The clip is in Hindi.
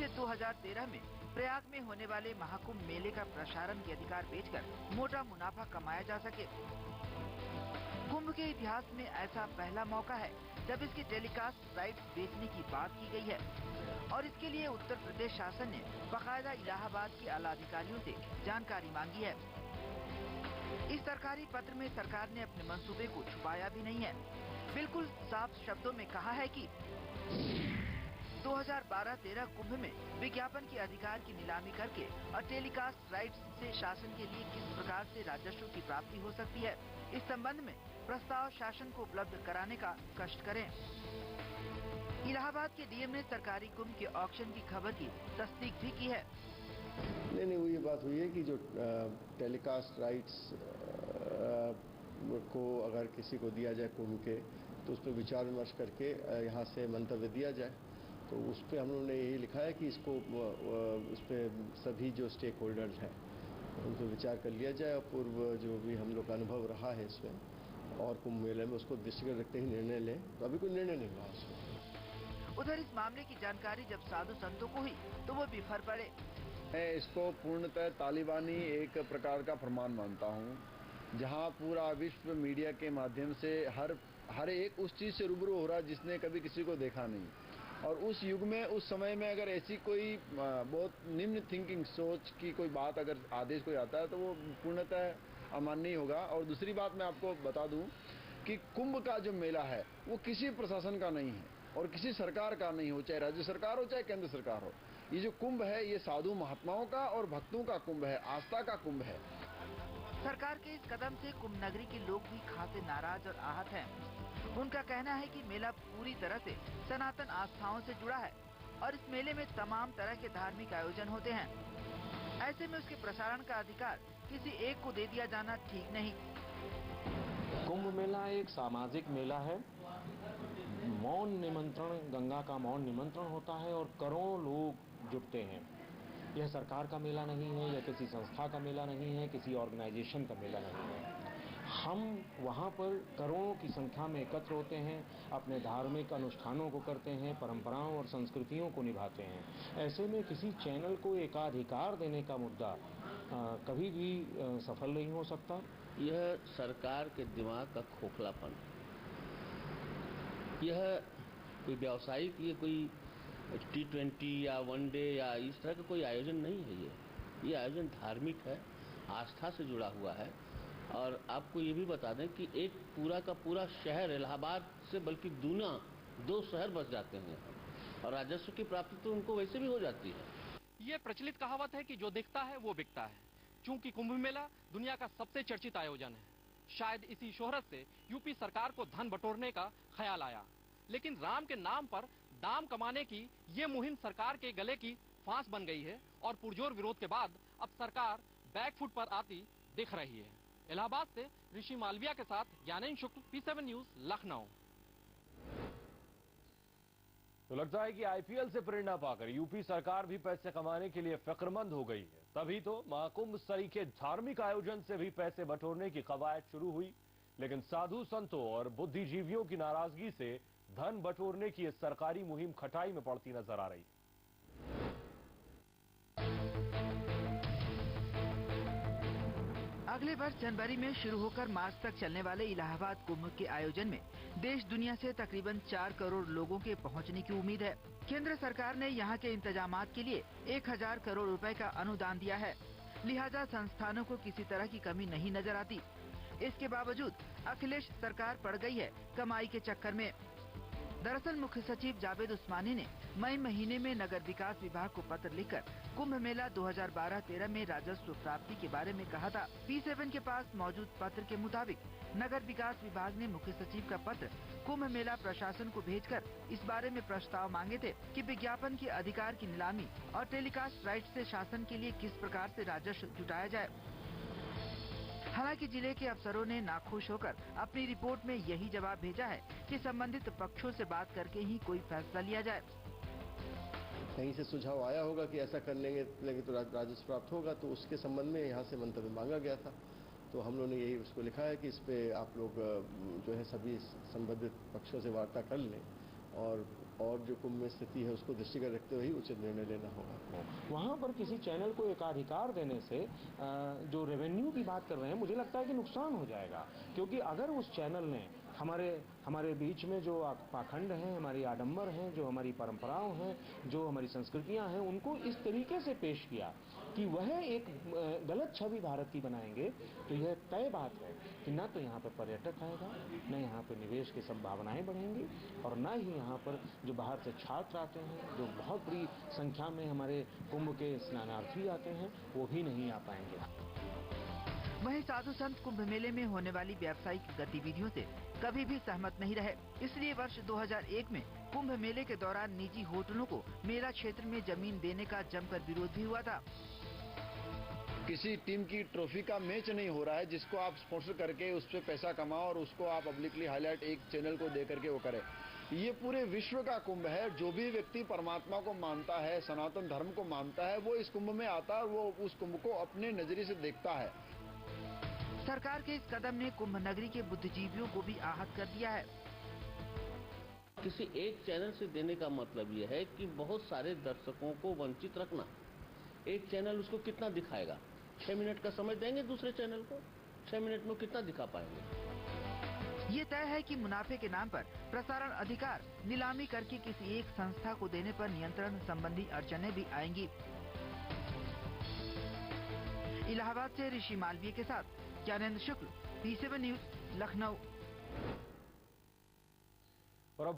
जिससे 2013 में प्रयाग में होने वाले महाकुंभ मेले का प्रसारण के अधिकार बेचकर मोटा मुनाफा कमाया जा सके। कुंभ के इतिहास में ऐसा पहला मौका है जब इसके टेलीकास्ट राइट्स बेचने की बात की गई है और इसके लिए उत्तर प्रदेश शासन ने बाकायदा इलाहाबाद के आला अधिकारियों से जानकारी मांगी है। इस सरकारी पत्र में सरकार ने अपने मंसूबे को छुपाया भी नहीं है। बिल्कुल साफ शब्दों में कहा है कि 2012-13 कुंभ में विज्ञापन के अधिकार की नीलामी करके और टेलीकास्ट राइट्स से शासन के लिए किस प्रकार से राजस्व की प्राप्ति हो सकती है, इस संबंध में प्रस्ताव शासन को उपलब्ध कराने का कष्ट करें। इलाहाबाद के डीएम ने सरकारी कुंभ के ऑक्शन की खबर की तस्दीक भी की है। नहीं, वो ये बात हुई है कि जो टेलीकास्ट राइट्स को अगर किसी को दिया जाए कुंभ के, तो उस पर विचार विमर्श करके यहाँ से मंतव्य दिया जाए। तो उस पर हम लोगों ने यही लिखा है कि इसको उस पर सभी जो स्टेक होल्डर्स हैं उन पर विचार कर लिया जाए और पूर्व जो भी हम लोग का अनुभव रहा है इसमें और कुंभ मेले में उसको दृष्टिगत रखते ही निर्णय लें। तो अभी कोई निर्णय नहीं हुआ उसमें। उधर इस मामले की जानकारी जब साधु संतों को हुई तो वो बिफर पड़े। मैं इसको पूर्णतः तालिबानी एक प्रकार का फरमान मानता हूँ, जहाँ पूरा विश्व मीडिया के माध्यम से हर एक उस चीज से रूबरू हो रहा है जिसने कभी किसी को देखा नहीं। और उस युग में, उस समय में अगर ऐसी कोई बहुत निम्न थिंकिंग सोच की कोई बात, अगर आदेश कोई आता है तो वो पूर्णतः अमान्य होगा। और दूसरी बात मैं आपको बता दूं कि कुंभ का जो मेला है वो किसी प्रशासन का नहीं है और किसी सरकार का नहीं हो, चाहे राज्य सरकार हो चाहे केंद्र सरकार हो। ये जो कुंभ है ये साधु महात्माओं का और भक्तों का कुंभ है, आस्था का कुंभ है। सरकार के इस कदम से कुंभ नगरी के लोग भी खासे नाराज और आहत हैं। उनका कहना है कि मेला पूरी तरह से सनातन आस्थाओं से जुड़ा है और इस मेले में तमाम तरह के धार्मिक आयोजन होते हैं। ऐसे में उसके प्रसारण का अधिकार किसी एक को दे दिया जाना ठीक नहीं। कुंभ मेला एक सामाजिक मेला है। मौन निमंत्रण, गंगा का मौन निमंत्रण होता है और करोड़ों लोग जुटते हैं। यह सरकार का मेला नहीं है, यह किसी संस्था का मेला नहीं है, किसी ऑर्गेनाइजेशन का मेला नहीं है। हम वहाँ पर करोड़ों की संख्या में एकत्र होते हैं, अपने धार्मिक अनुष्ठानों को करते हैं, परंपराओं और संस्कृतियों को निभाते हैं। ऐसे में किसी चैनल को एकाधिकार देने का मुद्दा कभी भी सफल नहीं हो सकता। यह सरकार के दिमाग का खोखलापन, यह कोई व्यावसायिक, ये कोई T20 या वनडे या इस तरह का कोई आयोजन नहीं है। ये आयोजन धार्मिक है, आस्था से जुड़ा हुआ है। और आपको ये भी बता दें कि एक पूरा का पूरा शहर इलाहाबाद से बल्कि दूना 2 शहर बस जाते हैं और राजस्व की प्राप्ति तो उनको वैसे भी हो जाती है। ये प्रचलित कहावत है कि जो दिखता है वो बिकता है। चूंकि कुंभ मेला दुनिया का सबसे चर्चित आयोजन है, शायद इसी शोहरत से यूपी सरकार को धन बटोरने का ख्याल आया। लेकिन राम के नाम पर दाम कमाने की ये मुहिम सरकार के गले की फांस बन गई है और पुरजोर विरोध के बाद अब सरकार बैकफुट पर आती दिख रही है। इलाहाबाद से ऋषि मालविया के साथ ज्ञानेंद्र शुक्ल, P7 न्यूज, लखनऊ। तो लगता है कि आईपीएल से प्रेरणा पाकर यूपी सरकार भी पैसे कमाने के लिए फिक्रमंद हो गई है। तभी तो महाकुंभ सरीखे धार्मिक आयोजन से भी पैसे बटोरने की कवायद शुरू हुई। लेकिन साधु संतों और बुद्धिजीवियों की नाराजगी से धन बटोरने की इस सरकारी मुहिम खटाई में पड़ती नजर आ रही। अगले वर्ष जनवरी में शुरू होकर मार्च तक चलने वाले इलाहाबाद कुंभ के आयोजन में देश दुनिया से तकरीबन 4 करोड़ लोगों के पहुंचने की उम्मीद है। केंद्र सरकार ने यहां के इंतजामात के लिए 1000 करोड़ रुपए का अनुदान दिया है। लिहाजा संस्थानों को किसी तरह की कमी नहीं नजर आती। इसके बावजूद अखिलेश सरकार पड़ गई है कमाई के चक्कर में। दरअसल मुख्य सचिव जावेद उस्मानी ने मई महीने में नगर विकास विभाग को पत्र लिखकर कुंभ मेला 2012-13 में राजस्व प्राप्ति के बारे में कहा था। P7 के पास मौजूद पत्र के मुताबिक नगर विकास विभाग ने मुख्य सचिव का पत्र कुंभ मेला प्रशासन को भेजकर इस बारे में प्रस्ताव मांगे थे कि विज्ञापन के अधिकार की नीलामी और टेलीकास्ट राइट से शासन के लिए किस प्रकार से राजस्व जुटाया जाए। हालांकि जिले के अफसरों ने नाखुश होकर अपनी रिपोर्ट में यही जवाब भेजा है कि संबंधित पक्षों से बात करके ही कोई फैसला लिया जाए। कहीं से सुझाव आया होगा कि ऐसा कर लेंगे तो राजस्व प्राप्त होगा, तो उसके संबंध में यहाँ से मंतव्य मांगा गया था। तो हम लोगों ने यही उसको लिखा है कि इस पे आप लोग जो है सभी संबंधित पक्षों से वार्ता कर लें और और जो कुंभ में स्थिति है उसको दृष्टिगत रखते हुए ही उचित निर्णय लेना होगा। वहाँ पर किसी चैनल को एकाधिकार देने से जो रेवेन्यू की बात कर रहे हैं, मुझे लगता है कि नुकसान हो जाएगा, क्योंकि अगर उस चैनल ने हमारे बीच में जो पाखंड हैं, हमारी आडंबर हैं, जो हमारी परंपराओं हैं, जो हमारी संस्कृतियां हैं, उनको इस तरीके से पेश किया कि वह एक गलत छवि भारत की बनाएंगे, तो यह तय बात है कि ना तो यहाँ पर पर्यटक आएगा, न यहाँ पर निवेश की संभावनाएं बढ़ेंगी, और न ही यहाँ पर जो बाहर से छात्र आते हैं, जो बहुत बड़ी संख्या में हमारे कुंभ के स्नानार्थी आते हैं, वो भी नहीं आ पाएंगे। वहीं साधु संत कुंभ मेले में होने वाली व्यावसायिक गतिविधियों से कभी भी सहमत नहीं रहे। इसलिए वर्ष 2001 में कुंभ मेले के दौरान निजी होटलों को मेला क्षेत्र में जमीन देने का जमकर विरोध भी हुआ था। किसी टीम की ट्रॉफी का मैच नहीं हो रहा है जिसको आप स्पॉन्सर करके उस पर पैसा कमाओ और उसको आप पब्लिकली हाईलाइट एक चैनल को दे करके वो करें। ये पूरे विश्व का कुंभ है। जो भी व्यक्ति परमात्मा को मानता है, सनातन धर्म को मानता है, वो इस कुंभ में आता है, वो उस कुंभ को अपने नजरिए से देखता है। सरकार के इस कदम ने कुंभ नगरी के बुद्धिजीवियों को भी आहत कर दिया है। किसी एक चैनल से देने का मतलब यह है कि बहुत सारे दर्शकों को वंचित रखना। एक चैनल उसको कितना दिखाएगा? 6 मिनट का समय देंगे दूसरे चैनल को, 6 मिनट में कितना दिखा पाएंगे? ये तय है कि मुनाफे के नाम पर प्रसारण अधिकार नीलामी करके किसी एक संस्था को देने पर नियंत्रण संबंधी अड़चनें भी आएंगी। इलाहाबाद से ऋषि मालवीय के साथ ज्ञानेंद्र शुक्ल, P7 न्यूज, लखनऊ।